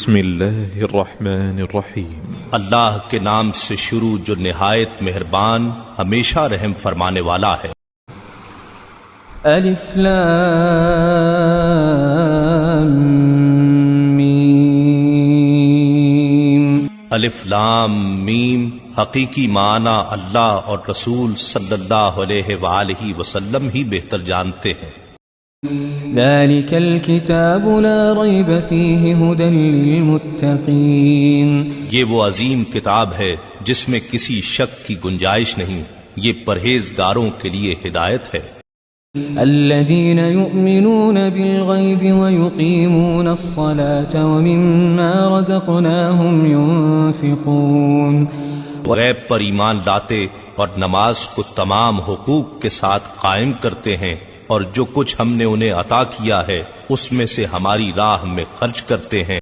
बिस्मिल्लाहिर्रहमानिर्रहीम। अल्लाह के नाम से शुरू जो निहायत मेहरबान हमेशा रहम फरमाने वाला है। अलिफ लाम मीम। अलिफ लाम मीम हकीकी माना अल्लाह और रसूल सल्लल्लाहु अलैहि वसल्लम ही बेहतर जानते हैं। ज़ालिकल किताबु ला रैब फ़ीहि हुदन लिलमुत्तक़ीन। ये वो अजीम किताब है जिसमें किसी शक की गुंजाइश नहीं, ये परहेजगारों के लिए हिदायत है। अल्लज़ीन युमिनून बिल-ग़ैबि व युक़ीमून अस्सलात व मिम्मा रज़क़नाहुम युनफ़िक़ून। गैब पर ईमान लाते और नमाज को तमाम हुकूक के साथ कायम करते हैं और जो कुछ हमने उन्हें अता किया है उसमें से हमारी राह में खर्च करते हैं।